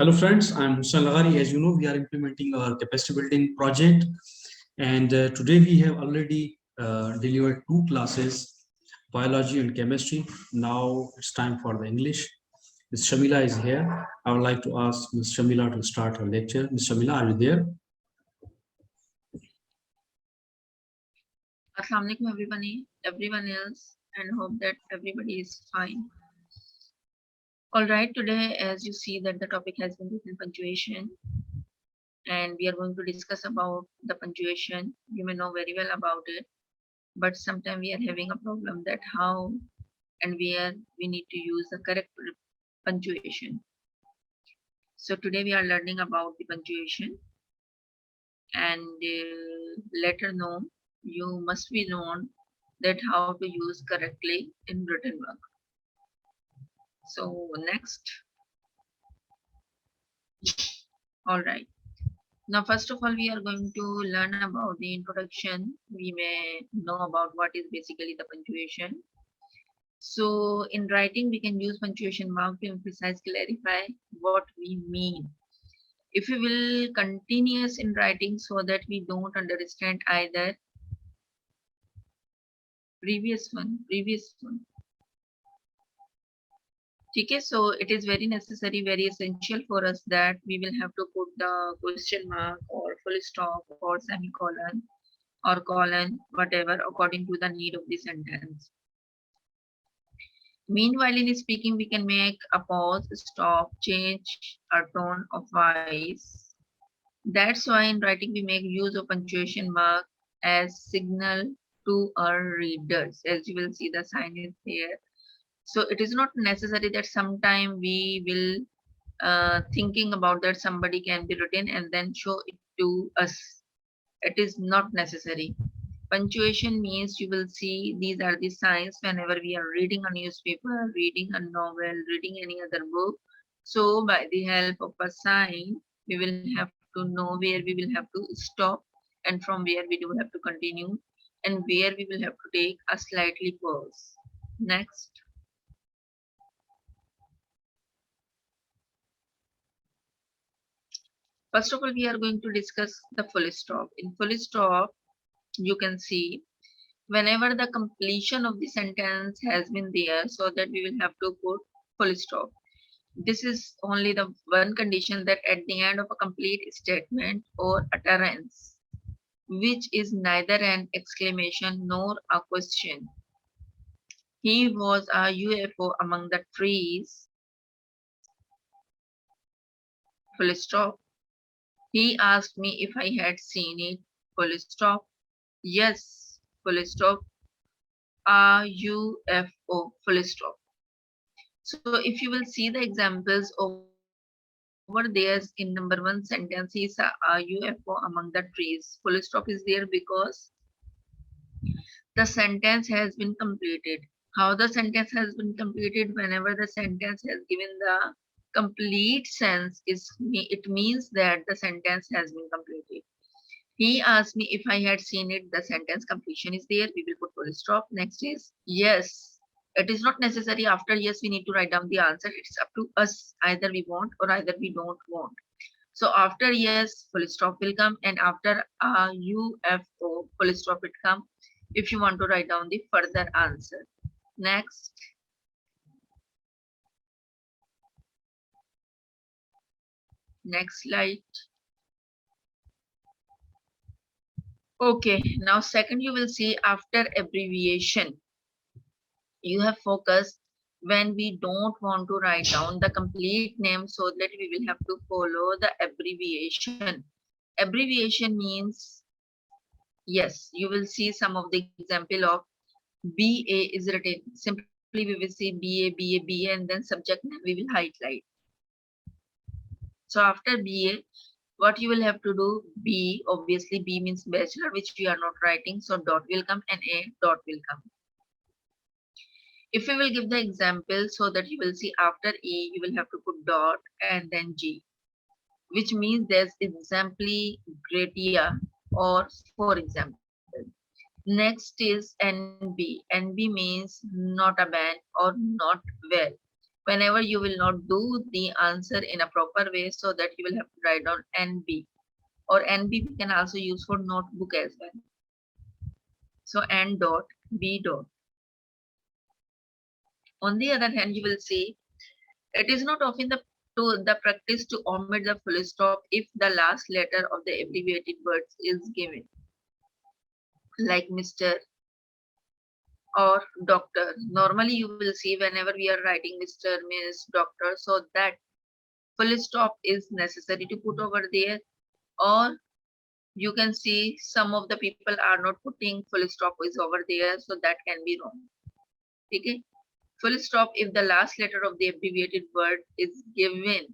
Hello friends, I'm Hussain Laghari. As you know, we are implementing our capacity building project, and today we have already delivered two classes, biology and chemistry. Now it's time for the English. Ms. Shamila is here. I would like to ask Ms. Shamila to start her lecture. Ms. Shamila, are you there? Assalamu alaikum everyone else, and hope that everybody is fine. All right, today as you see that the topic has been written punctuation, and we are going to discuss about the punctuation. You may know very well about it, but sometimes we are having a problem that how and where we need to use the correct punctuation. So today we are learning about the punctuation, and later know you must be known that how to use correctly in written work. So next, all right. Now, first of all, we are going to learn about the introduction. We may know about what is basically the punctuation. So in writing, we can use punctuation mark to emphasize, clarify what we mean. If we will continuous in writing so that we don't understand either previous one. Okay, so it is very necessary, very essential for us that we will have to put the question mark or full stop or semicolon or colon, whatever, according to the need of the sentence. Meanwhile, in speaking, we can make a pause, stop, change our tone of voice. That's why in writing, we make use of punctuation mark as signal to our readers. As you will see, the sign is here. So it is not necessary that sometime we will thinking about that somebody can be written and then show it to us. It is not necessary. Punctuation means you will see these are the signs whenever we are reading a newspaper, reading a novel, reading any other book. So by the help of a sign, we will have to know where we will have to stop and from where we do have to continue and where we will have to take a slightly pause. Next. First of all, we are going to discuss the full stop. In full stop, you can see whenever the completion of the sentence has been there, so that we will have to put full stop. This is only the one condition that at the end of a complete statement or utterance, which is neither an exclamation nor a question. He was a UFO among the trees. Full stop. He asked me if I had seen it. Full stop. Yes. Full stop. A UFO. Full stop. So if you will see the examples over there in number one sentence, he is a UFO among the trees. Full stop is there because the sentence has been completed. How the sentence has been completed? Whenever the sentence has given the complete sense, it means that the sentence has been completed. He asked me if I had seen it. The sentence completion is there. We will put full stop. Next is yes. It is not necessary after yes we need to write down the answer. It's up to us. Either we want or either we don't want. So after yes, full stop will come, and after UFO, full stop will come if you want to write down the further answer. Next. Next slide. Okay, now second you will see after abbreviation. You have focused when we don't want to write down the complete name so that we will have to follow the abbreviation. Abbreviation means, yes, you will see some of the example of BA is written. Simply we will say BA, and then subject name we will highlight. So after BA, what you will have to do, B, obviously B means bachelor, which we are not writing, so dot will come and A dot will come. If we will give the example so that you will see after E, you will have to put dot and then G, which means there's exempli gratia or for example. Next is NB. NB means not a bad or not well. whenever you will not do the answer in a proper way, so that you will have to write down NB, or NB we can also use for notebook as well. So N dot B dot. On the other hand, you will see it is not often the practice to omit the full stop if the last letter of the abbreviated words is given, like Mr. or Doctor. Normally, you will see whenever we are writing Mr., Miss, Doctor, so that full stop is necessary to put over there, or you can see some of the people are not putting full stop is over there, so that can be wrong. Okay, full stop if the last letter of the abbreviated word is given,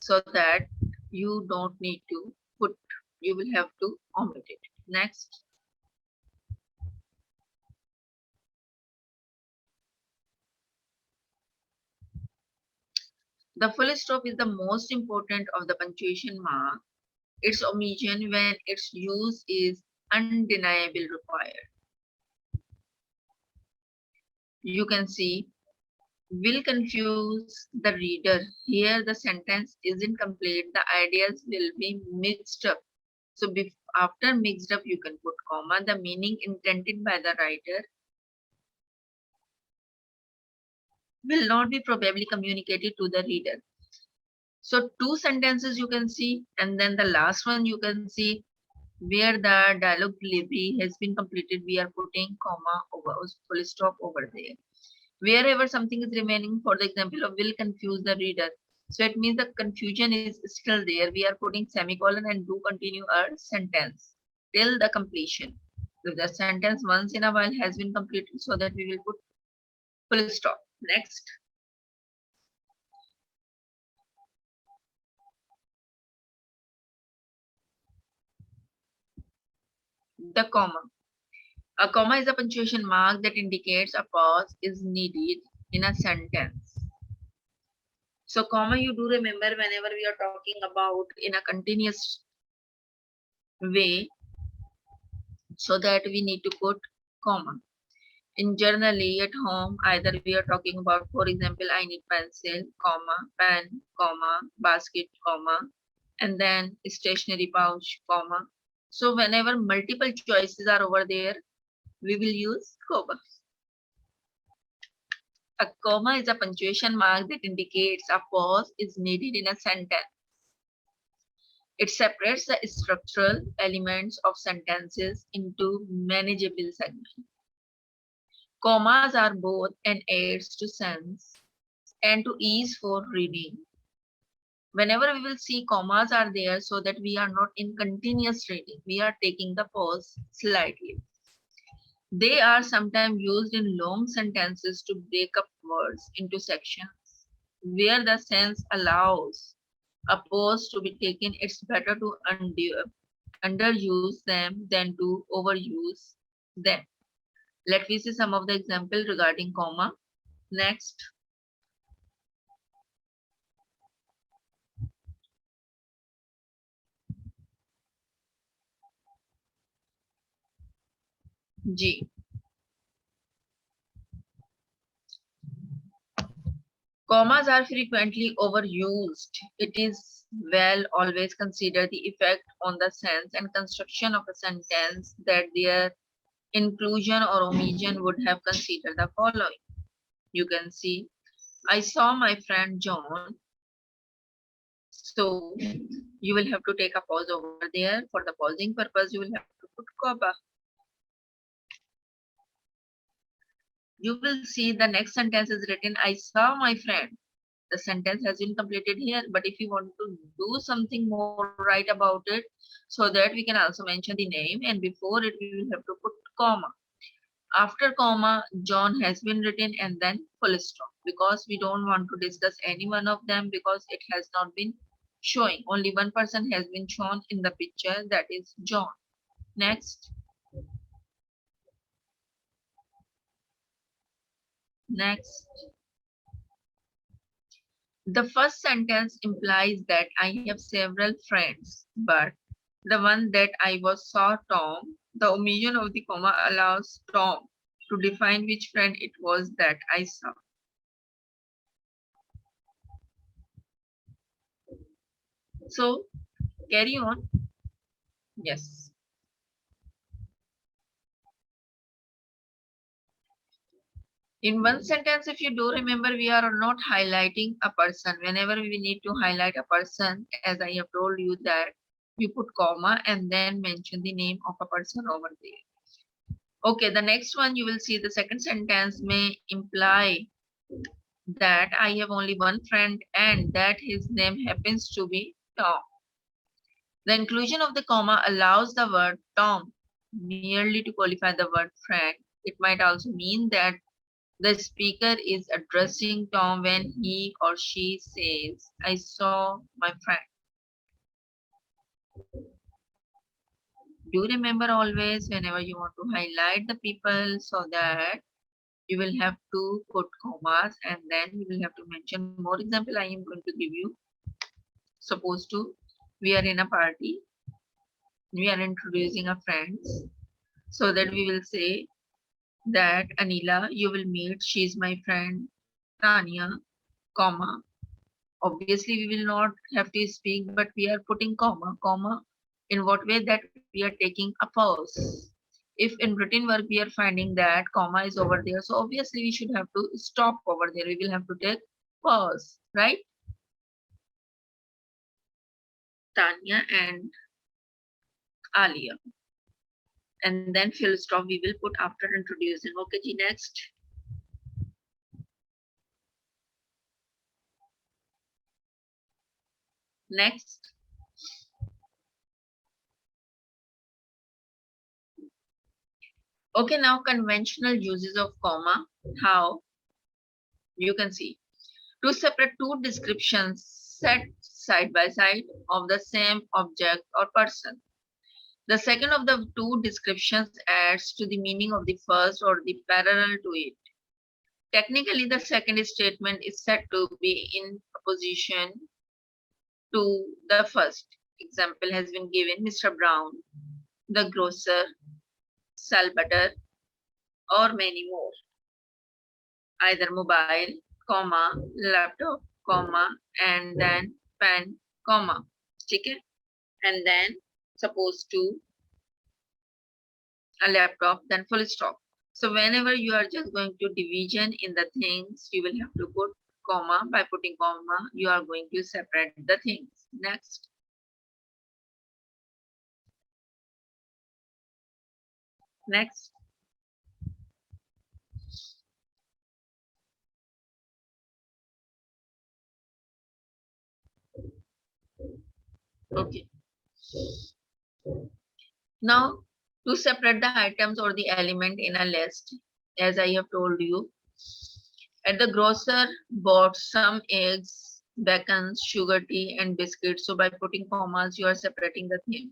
so that you don't need to put, you will have to omit it. Next. The full stop is the most important of the punctuation mark. Its omission when its use is undeniably required. You can see will confuse the reader. Here the sentence isn't complete. The ideas will be mixed up. So after mixed up, you can put comma. The meaning intended by the writer will not be probably communicated to the reader. So two sentences you can see, and then the last one you can see where the dialogue delivery has been completed. We are putting comma over full stop over there. Wherever something is remaining, for the example of will confuse the reader, so it means the confusion is still there. We are putting semicolon and do continue our sentence till the completion. So the sentence once in a while has been completed, so that we will put full stop. Next. The comma. A comma is a punctuation mark that indicates a pause is needed in a sentence. So comma, you do remember whenever we are talking about in a continuous way, so that we need to put comma. In generally at home, either we are talking about, for example, I need pencil, comma, pen, comma, basket, comma, and then stationery pouch, comma. So whenever multiple choices are over there, we will use comma. A comma is a punctuation mark that indicates a pause is needed in a sentence. It separates the structural elements of sentences into manageable segments. Commas are both an aids to sense and to ease for reading. Whenever we will see commas are there, so that we are not in continuous reading, we are taking the pause slightly. They are sometimes used in long sentences to break up words into sections. Where the sense allows a pause to be taken, it's better to underuse them than to overuse them. Let me see some of the examples regarding comma. Next. G. Commas are frequently overused. It is well always consider the effect on the sense and construction of a sentence that their inclusion or omission would have considered the following. You can see, I saw my friend John. So you will have to take a pause over there. For the pausing purpose, you will have to put comma. You will see the next sentence is written, I saw my friend. The sentence has been completed here, but if you want to do something more right about it, so that we can also mention the name, and before it we will have to put comma. After comma, John has been written, and then full stop, because we don't want to discuss any one of them, because it has not been showing. Only one person has been shown in the picture, that is John. Next. Next. The first sentence implies that I have several friends, but the one that I was saw Tom, the omission of the comma allows Tom to define which friend it was that I saw. So carry on. Yes. In one sentence, if you do remember, we are not highlighting a person. Whenever we need to highlight a person, as I have told you that you put comma and then mention the name of a person over there. Okay, the next one you will see the second sentence may imply that I have only one friend and that his name happens to be Tom. The inclusion of the comma allows the word Tom merely to qualify the word friend. It might also mean that the speaker is addressing Tom when he or she says, I saw my friend. Do remember always whenever you want to highlight the people so that you will have to put commas and then you will have to mention more example I am going to give you. Suppose to we are in a party, we are introducing our friends so that we will say that Anila, you will meet, she's my friend Tanya, comma. Obviously, we will not have to speak, but we are putting comma. In what way? That we are taking a pause. If in written work we are finding that comma is over there, so obviously we should have to stop over there. We will have to take pause, right? Tanya and Alia. And then full stop we will put after introducing. Okay, Ji, next. Next. Okay, now conventional uses of comma. How? You can see. To separate two descriptions set side by side of the same object or person. The second of the two descriptions adds to the meaning of the first or the parallel to it. Technically, the second statement is said to be in opposition to the first. Example has been given: Mr. Brown, the grocer, sell butter, or many more. Either mobile, comma, laptop, comma, and then pen, comma. Okay? And then suppose to a laptop, then full stop. So whenever you are just going to division in the things, you will have to put comma. By putting comma, you are going to separate the things. Next. Next. Okay. Now, to separate the items or the element in a list, as I have told you, at the grocer bought some eggs, bacon, sugar, tea, and biscuits. So by putting commas, you are separating the thing.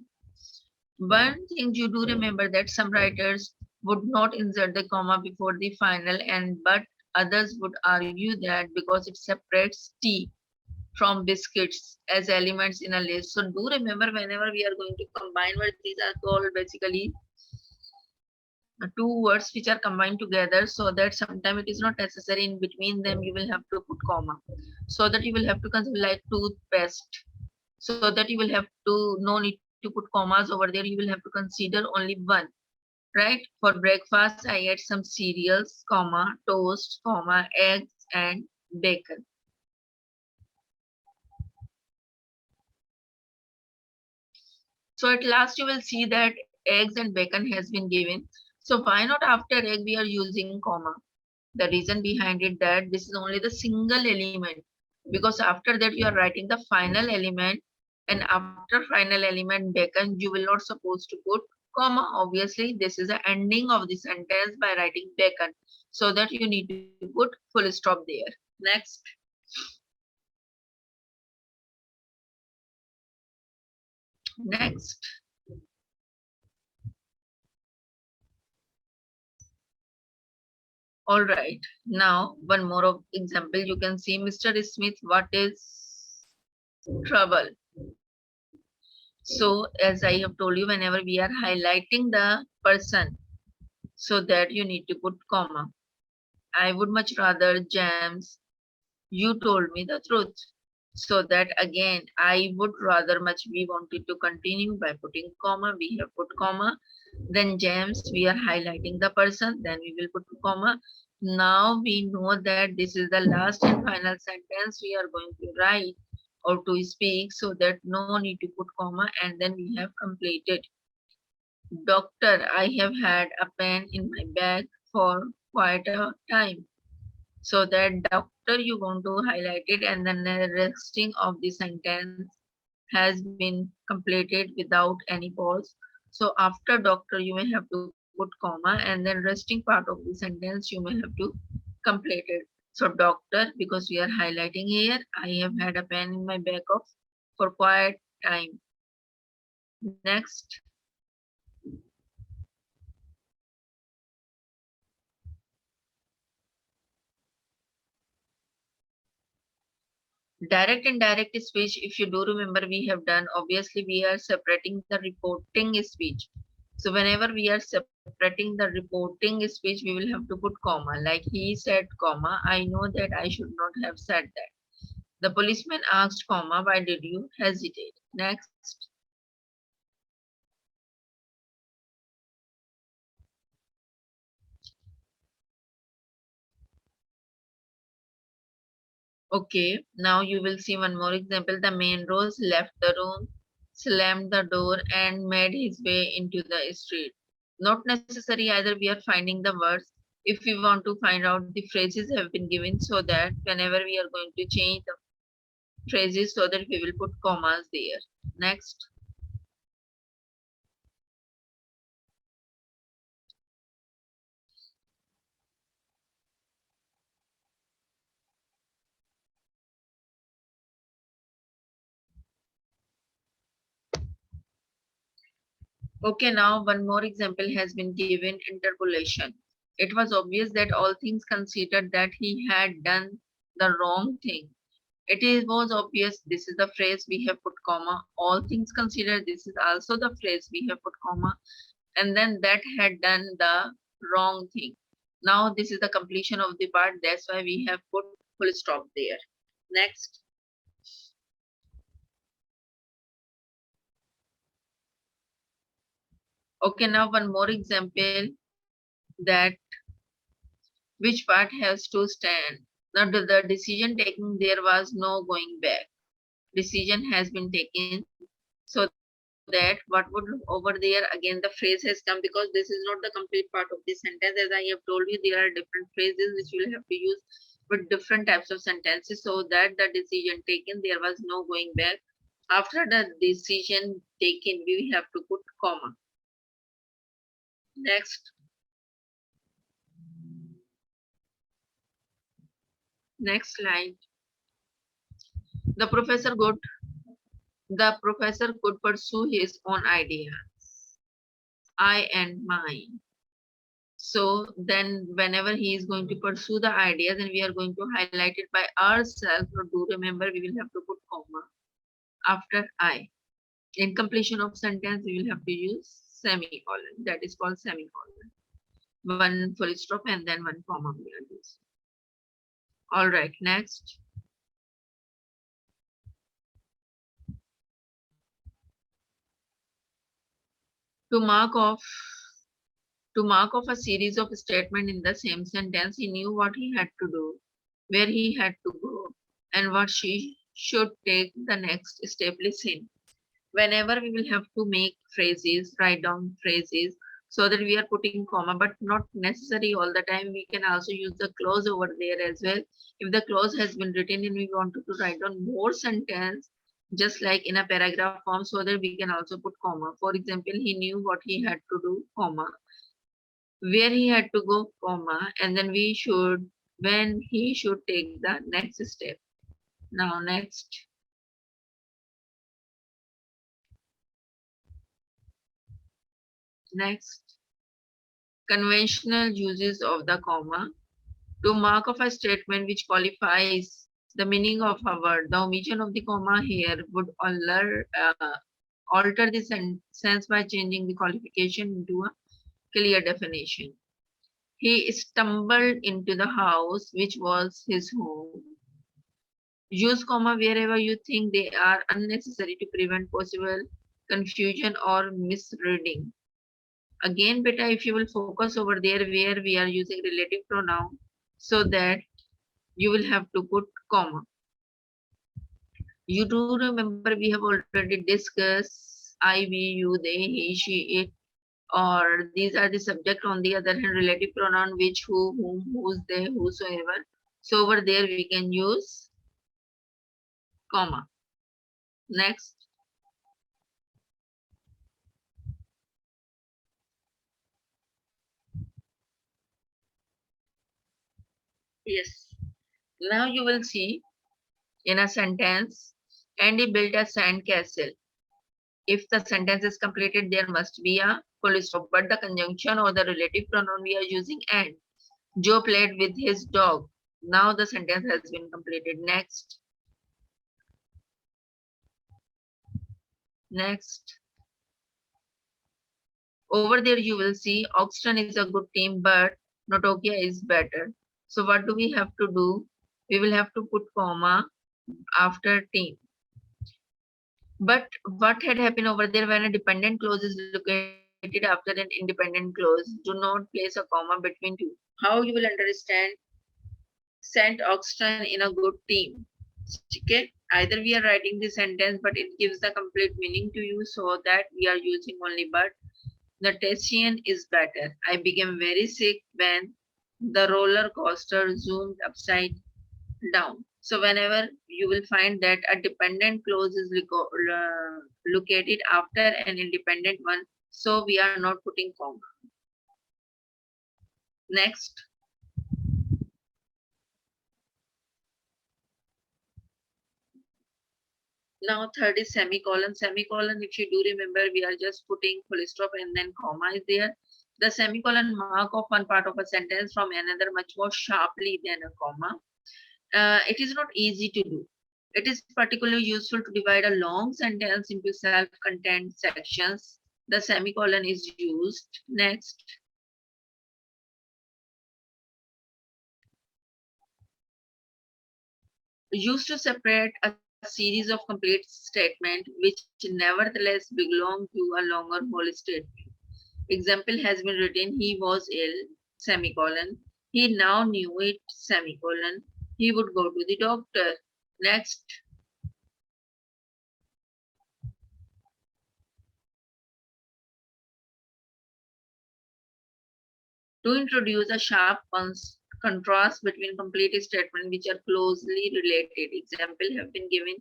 One thing you do remember that some writers would not insert the comma before the final and but others would argue that because it separates tea from biscuits as elements in a list. So do remember whenever we are going to combine words, these are called basically two words which are combined together so that sometimes it is not necessary in between them you will have to put comma so that you will have to consider like toothpaste so that you will have to no need to put commas over there you will have to consider only one, right? For breakfast I ate some cereals, comma, toast, comma, eggs and bacon. So at last you will see that eggs and bacon has been given. So why not after egg we are using comma? The reason behind it that this is only the single element because after that you are writing the final element and after final element bacon you will not supposed to put comma. Obviously this is the ending of the sentence by writing bacon so that you need to put full stop there. Next. Next. All right, now one more of example. You can see Mr. Smith, what is trouble? So as I have told you, whenever we are highlighting the person, so that you need to put comma. I would much rather James, you told me the truth. So that again, I would rather much we wanted to continue by putting comma, we have put comma. Then James, we are highlighting the person, then we will put comma. Now we know that this is the last and final sentence we are going to write or to speak, so that no need to put comma, and then we have completed. Doctor, I have had a pen in my bag for quite a time. So that doctor you want to highlight it, and then the resting of the sentence has been completed without any pause. So after doctor you may have to put comma, and then resting part of the sentence you may have to complete it. So doctor, because we are highlighting here, I have had a pen in my bag of for quite time. Next. Direct and indirect speech, if you do remember, we have done, obviously we are separating the reporting speech. So whenever we are separating the reporting speech, we will have to put comma, like he said comma, I know that I should not have said that. The policeman asked comma, why did you hesitate? Next. Okay, now you will see one more example. The man rose, left the room, slammed the door, and made his way into the street. Not necessary either, we are finding the words. If we want to find out, the phrases have been given so that whenever we are going to change the phrases, so that we will put commas there. Next. Okay, now one more example has been given, interpolation. It was obvious that all things considered that he had done the wrong thing. Was obvious, this is the phrase we have put comma. All things considered, this is also the phrase we have put comma. And then that had done the wrong thing. Now this is the completion of the part, that's why we have put full stop there. Next. Okay, now one more example, that which part has to stand. Now the decision taken, there was no going back. Decision has been taken, so that what would over there, again the phrase has come, because this is not the complete part of the sentence. As I have told you, there are different phrases which you will have to use with different types of sentences, so that the decision taken, there was no going back. After the decision taken, we have to put comma. Next. Next slide. The professor could pursue his own idea, I and mine. So then whenever he is going to pursue the ideas, and we are going to highlight it by ourselves, or do remember, we will have to put comma after I. In completion of sentence, we will have to use semicolon. That is called semicolon. One full stop and then one comma we are using. All right, next. To mark off a series of statements in the same sentence, he knew what he had to do, where he had to go, and what she should take the next step. Listen. Whenever we will have to make phrases, write down phrases, so that we are putting comma, but not necessary all the time. We can also use the clause over there as well. If the clause has been written and we wanted to write down more sentence, just like in a paragraph form, so that we can also put comma. For example, he knew what he had to do, comma, where he had to go, comma, and then when he should take the next step. Now, next. Next. Conventional uses of the comma. To mark of a statement which qualifies the meaning of a word, the omission of the comma here would alter the sense by changing the qualification into a clear definition. He stumbled into the house which was his home. Use comma wherever you think they are unnecessary to prevent possible confusion or misreading. Again, beta, if you will focus over there where we are using relative pronoun, so that you will have to put comma. You do remember we have already discussed I, we, you, they, he, she, it, or these are the subject. On the other hand, relative pronoun which, who, whom, whose, they, whosoever. So over there we can use comma. Next. Yes. Now you will see in a sentence, Andy built a sand castle. If the sentence is completed, there must be a full stop, but the conjunction or the relative pronoun we are using and. Joe played with his dog. Now the sentence has been completed. Next. Next. Over there you will see Oxton is a good team, but Notokia is better. So what do we have to do? We will have to put comma after team. But what had happened over there when a dependent clause is located after an independent clause? Do not place a comma between two. How you will understand sent Oxton in a good team? Okay, either we are writing the sentence, but it gives the complete meaning to you, so that we are using only but. The Tessian is better. I became very sick when the roller coaster zoomed upside down. So whenever you will find that a dependent clause is located after an independent one, so we are not putting comma. Next. Now third is semicolon. Semicolon, if you do remember, we are just putting full stop and then comma is there. The semicolon mark off one part of a sentence from another much more sharply than a comma. It is not easy to do. It is particularly useful to divide a long sentence into self-contained sections. The semicolon is used. Next. Used to separate a series of complete statements which nevertheless belong to a longer whole statement. Example has been written, he was ill, semicolon. He now knew it, semicolon. He would go to the doctor. Next. To introduce a sharp contrast between complete statements which are closely related. Example have been given.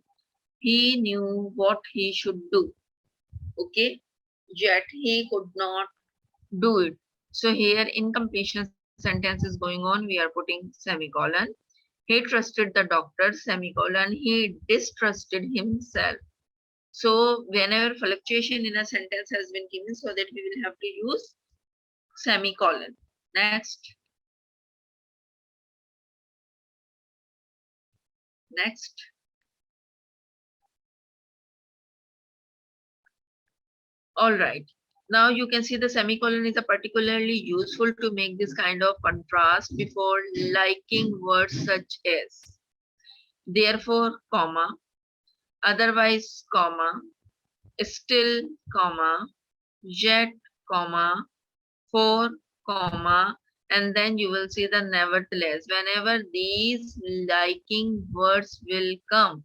He knew what he should do. Okay. Yet he could not do it. So here incompletion sentence is going on. We are putting semicolon. He trusted the doctor, semicolon. He distrusted himself. So whenever fluctuation in a sentence has been given, so that we will have to use semicolon. Next. Next. All right. Now you can see the semicolon is a particularly useful to make this kind of contrast before liking words such as therefore, comma, otherwise, comma, still, comma, yet, comma, for, comma, and then you will see the nevertheless. Whenever these liking words will come,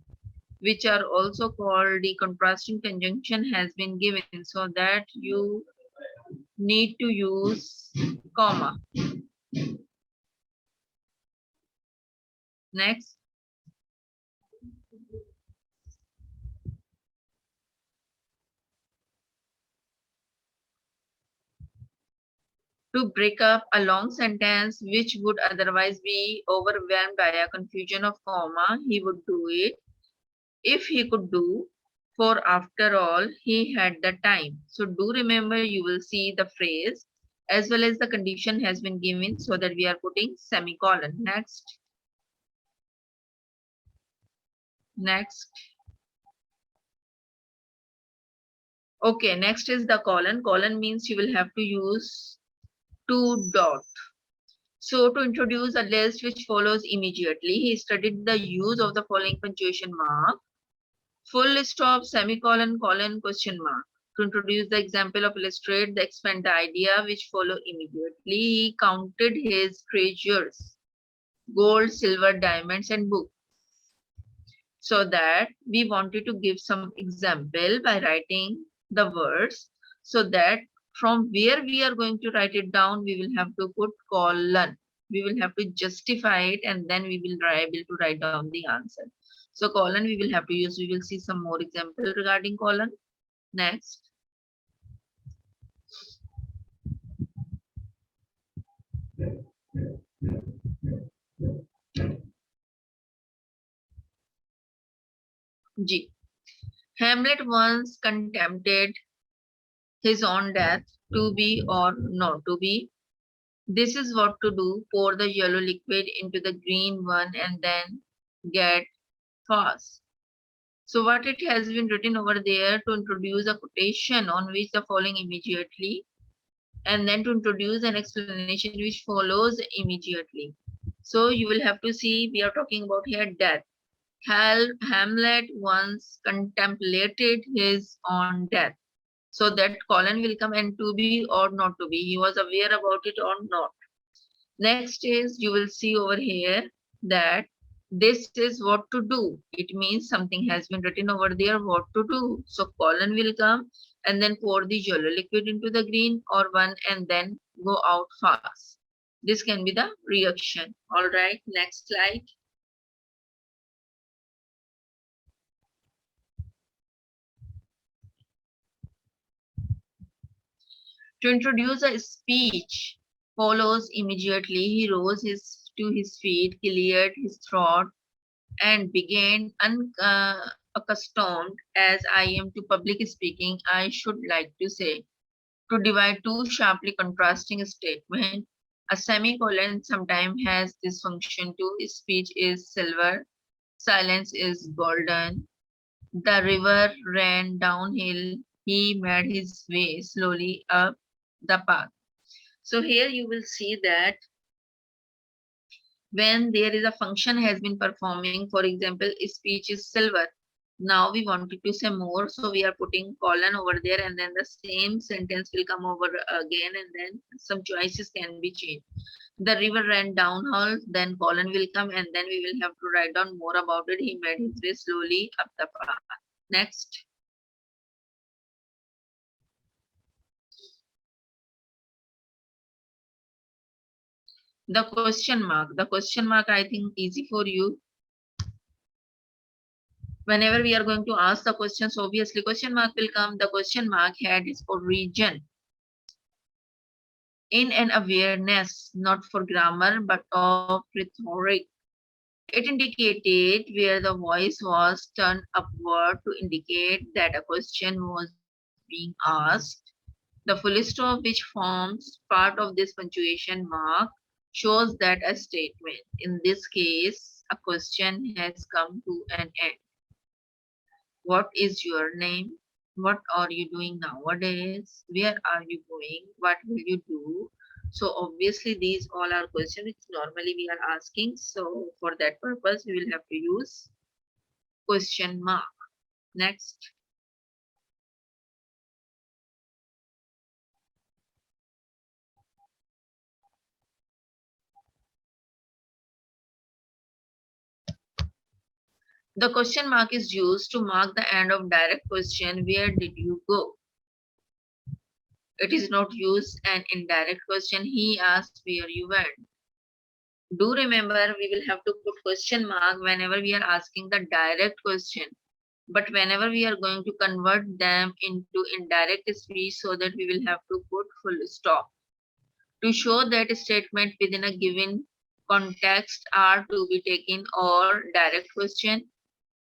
which are also called the contrasting conjunction has been given, so that you need to use comma. Next. To break up a long sentence which would otherwise be overwhelmed by a confusion of comma, he would do it. If he could do, for after all, he had the time. So do remember, you will see the phrase as well as the condition has been given, so that we are putting semicolon. Next. Next. Okay, next is the colon. Colon means you will have to use two dot. So to introduce a list which follows immediately, he studied the use of the following punctuation mark: full stop, semicolon, colon, question mark. To introduce the example of illustrate the expand the idea which follow immediately, he counted his treasures: gold, silver, diamonds, and book. So that we wanted to give some example by writing the words, so that from where we are going to write it down, we will have to put colon. We will have to justify it, and then we will be able to write down the answer. So colon we will have to use. We will see some more example regarding colon. Next. G. Hamlet once contemplated his own death, to be or not to be. This is what to do: pour the yellow liquid into the green one and then get fast. So what it has been written over there to introduce a quotation on which the following immediately, and then to introduce an explanation which follows immediately. So you will have to see, we are talking about here death. Hamlet once contemplated his own death. So that colon will come, and to be or not to be. He was aware about it or not. Next is, you will see over here that this is what to do. It means something has been written over there what to do. So colon will come, and then pour the yellow liquid into the green or one and then go out fast. This can be the reaction. All right, next slide. To introduce a speech follows immediately. He rose to his feet, cleared his throat, and began unaccustomed as I am to public speaking, I should like to say. To divide two sharply contrasting statements, a semicolon sometimes has this function too. Speech is silver, silence is golden. The river ran downhill. He made his way slowly up the path. So here you will see that when there is a function has been performing, for example, speech is silver. Now we wanted to say more, so we are putting colon over there, and then the same sentence will come over again, and then some choices can be changed. The river ran downhill, then colon will come, and then we will have to write down more about it. He made his way slowly up the path. Next. The question mark. The question mark, I think, easy for you. Whenever we are going to ask the questions, obviously question mark will come. The question mark had its origin in an awareness, not for grammar, but of rhetoric. It indicated where the voice was turned upward to indicate that a question was being asked. The full stop, which forms part of this punctuation mark, shows that a statement, in this case, a question, has come to an end. What is your name? What are you doing nowadays? Where are you going? What will you do? So obviously these all are questions which normally we are asking. So for that purpose, we will have to use question mark. Next. The question mark is used to mark the end of direct question. Where did you go? It is not used an indirect question. He asked where you went. Do remember, we will have to put question mark whenever we are asking the direct question. But whenever we are going to convert them into indirect speech, so that we will have to put full stop. To show that a statement within a given context are to be taken or direct question.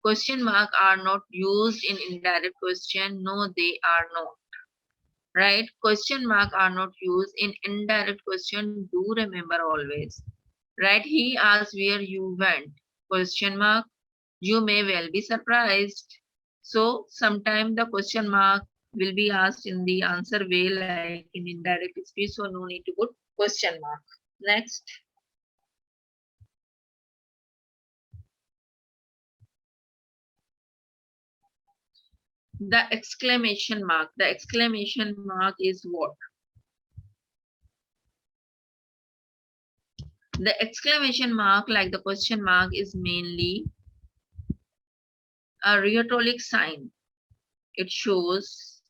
Question mark are not used in indirect question. No, they are not. Right? Question mark are not used in indirect question. Do remember always. Right? He asked where you went. Question mark. You may well be surprised. So sometimes the question mark will be asked in the answer way, like in indirect speech. So no need to put question mark. Next. The exclamation mark. The exclamation mark is what? The exclamation mark, like the question mark, is mainly a rhetoric sign. It shows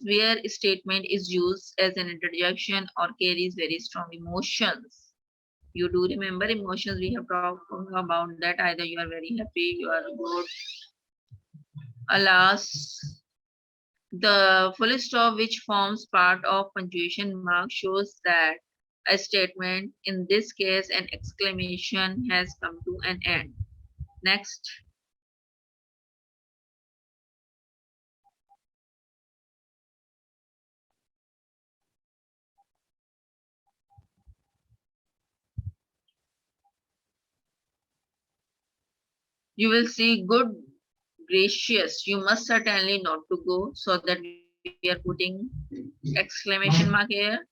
where a statement is used as an interjection or carries very strong emotions. You do remember emotions, we have talked about that. Either you are very happy, you are good, alas. The full stop, which forms part of punctuation mark, shows that a statement, in this case an exclamation, has come to an end. Next. You will see good, gracious. You must certainly not to go, so that we are putting exclamation mark here.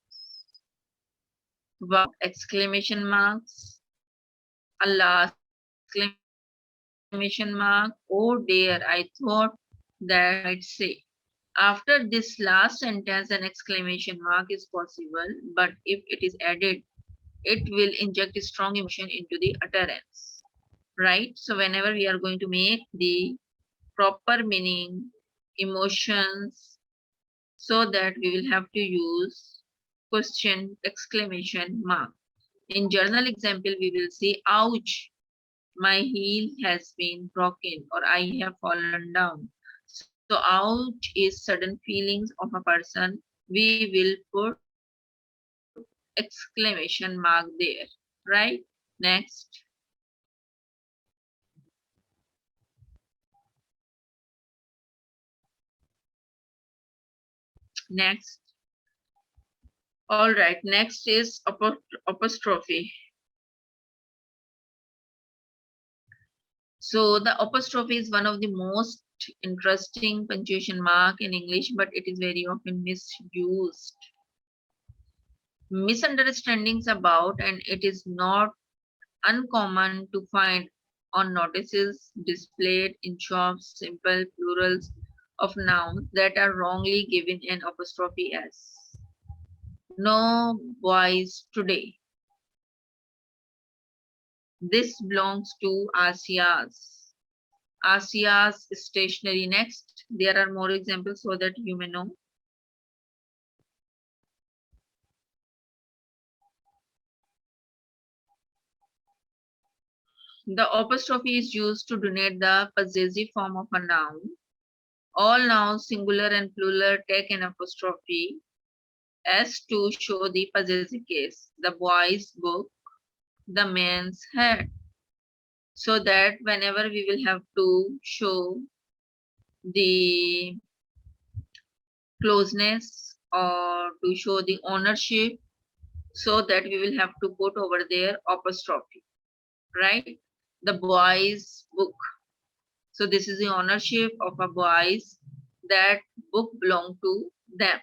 Wow, exclamation marks. Allah, exclamation mark. Oh dear, I thought that I'd say. After this last sentence, an exclamation mark is possible, but if it is added, it will inject a strong emotion into the utterance. Right? So whenever we are going to make the proper meaning, emotions, so that we will have to use question exclamation mark. In journal example, we will see, ouch, my heel has been broken, or I have fallen down. So ouch is sudden feelings of a person. We will put exclamation mark there, right? Next. Next. All right, next is apostrophe. So the apostrophe is one of the most interesting punctuation mark in English, but it is very often misused. Misunderstandings about, and it is not uncommon to find on notices displayed in shops simple plurals of nouns that are wrongly given an apostrophe s. No boys today. This belongs to Asia's. Asia's stationery. Next, there are more examples so that you may know. The apostrophe is used to denote the possessive form of a noun. All nouns, singular and plural, take an apostrophe as to show the possessive case. The boy's book, the man's hat. So that whenever we will have to show the closeness or to show the ownership, so that we will have to put over there apostrophe, right? The boy's book. So this is the ownership of a boy's, that book belong to them.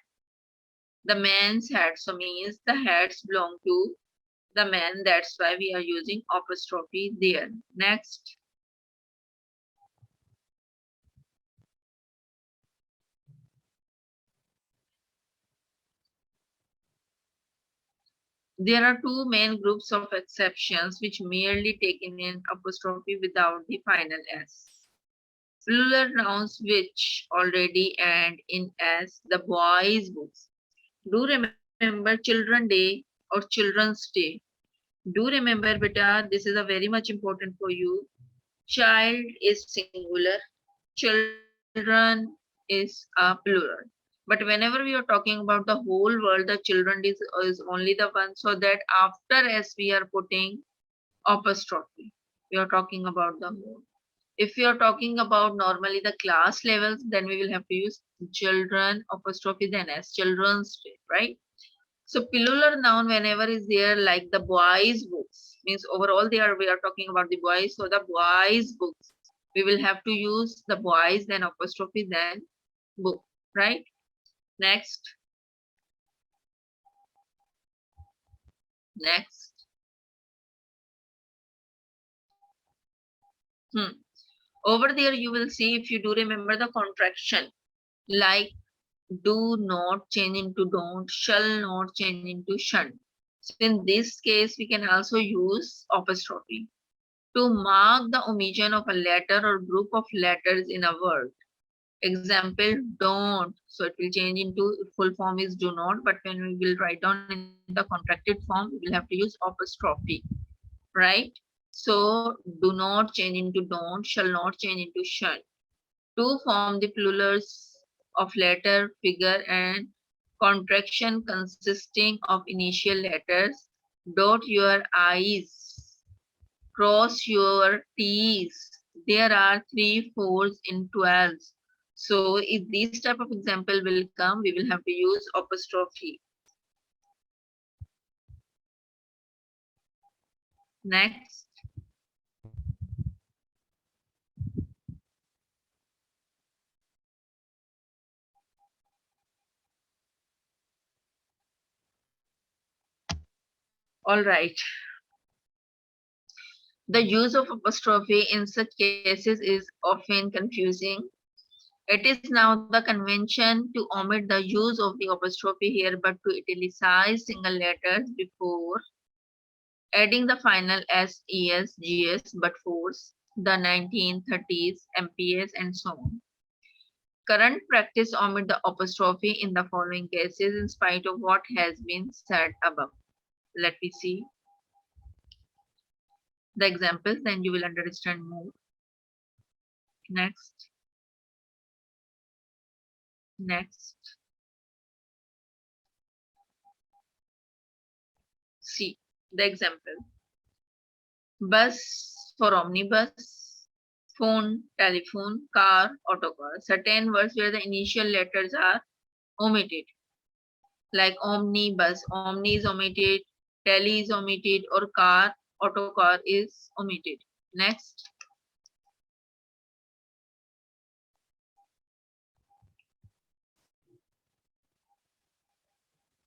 The man's hat, so means the hats belong to the man, that's why we are using apostrophe there. Next. There are two main groups of exceptions which merely take in an apostrophe without the final s. Plural nouns which already end in s, the boys' books. Do remember Children Day or Children's Day. Do remember, beta, this is a very much important for you. Child is singular, children is a plural. But whenever we are talking about the whole world, the children is only the one, so that after s we are putting apostrophe. We are talking about the whole. If we are talking about normally the class levels, then we will have to use children apostrophe then s, children's day, right? So plural noun whenever is there, like the boys' books, means overall we are talking about the boys. So the boys' books, we will have to use the boys, then apostrophe, then book, right? Next. Next. Over there, you will see, if you do remember the contraction, like do not change into don't, shall not change into shouldn't. So in this case, we can also use apostrophe to mark the omission of a letter or group of letters in a word. Example, don't. So it will change into, full form is do not, but when we will write down in the contracted form, we will have to use apostrophe, right? So do not change into don't, shall not change into shall. To form the plurals of letter, figure, and contraction consisting of initial letters, dot your I's, cross your T's. There are 3 4s in 12s. So if this type of example will come, we will have to use apostrophe. Next. All right. The use of apostrophe in such cases is often confusing. It is now the convention to omit the use of the apostrophe here, but to italicize single letters before adding the final S, ES, GS, but force, the 1930s, MPS, and so on. Current practice omit the apostrophe in the following cases in spite of what has been said above. Let me see the examples, then you will understand more. Next. Next. See the example. Bus for omnibus, phone, telephone, car, autocar. Certain words where the initial letters are omitted, like omnibus, omni is omitted, tele is omitted, or car, autocar is omitted. Next.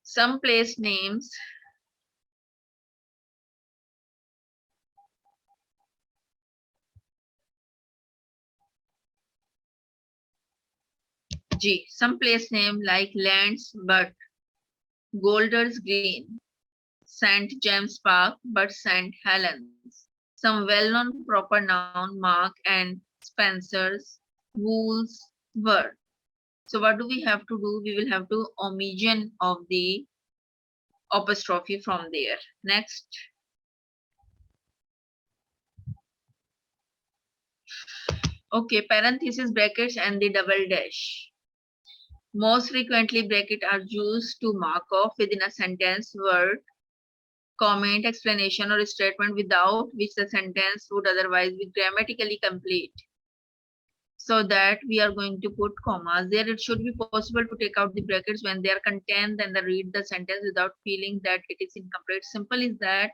Some place names G. Some place name like Lands but Golders Green, St. James Park but St. Helens. Some well-known proper noun Mark and Spencer's, Wool's, were. So what do we have to do? We will have to omission of the apostrophe from there. Next. Okay, parenthesis, brackets, and the double dash. Most frequently, brackets are used to mark off within a sentence word, comment, explanation, or statement without which the sentence would otherwise be grammatically complete. So that we are going to put commas there. It should be possible to take out the brackets when they are contained and read the sentence without feeling that it is incomplete. Simple is that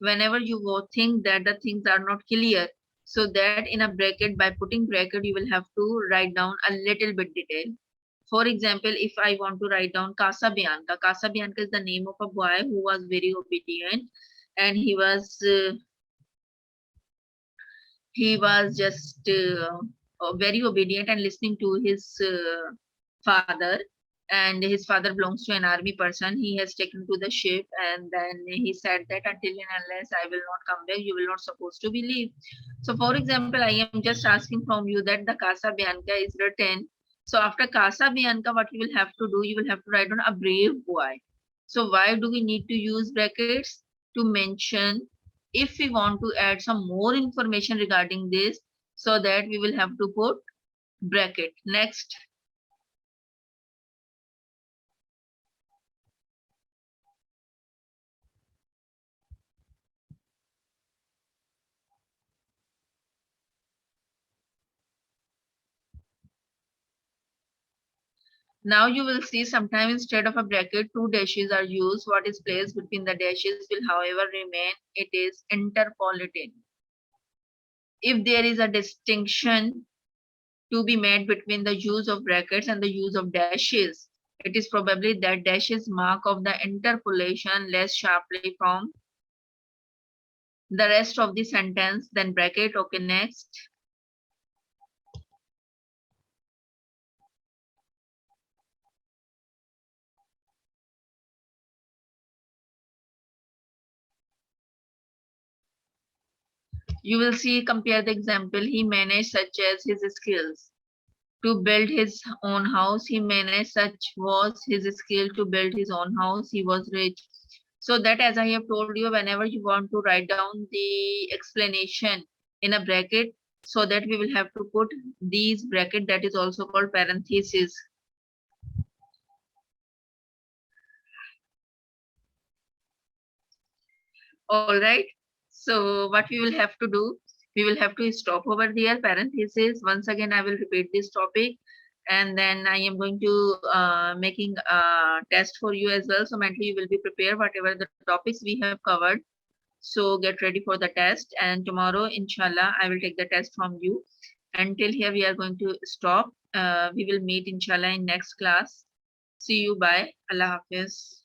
whenever you think that the things are not clear, so that in a bracket, by putting bracket, you will have to write down a little bit detail. For example, if I want to write down Casabianca, Casabianca is the name of a boy who was very obedient, and he was just very obedient and listening to his father. And his father belongs to an army person. He has taken to the ship, and then he said that until and unless I will not come back, you will not supposed to believe. So for example, I am just asking from you that the Casabianca is written. So after Casabianca, what you will have to do, you will have to write on a brave boy. So why do we need to use brackets? To mention if we want to add some more information regarding this, so that we will have to put bracket. Next. Now you will see sometimes instead of a bracket, 2 dashes are used. What is placed between the dashes will however remain. It is interpolating. If there is a distinction to be made between the use of brackets and the use of dashes, It is probably that dashes mark of the interpolation less sharply from the rest of the sentence, then bracket. Okay, next. You will see, compare the example. He managed such as his skills to build his own house. He managed such was his skill to build his own house. He was rich. So that, as I have told you, whenever you want to write down the explanation in a bracket, so that we will have to put these bracket, that is also called parenthesis. All right. So what we will have to do, we will have to stop over there, parenthesis. Once again, I will repeat this topic, and then I am going to making a test for you as well. So mentally you will be prepared whatever the topics we have covered. So get ready for the test, and tomorrow, inshallah, I will take the test from you. Until here, we are going to stop. We will meet inshallah in next class. See you. Bye. Allah Hafiz.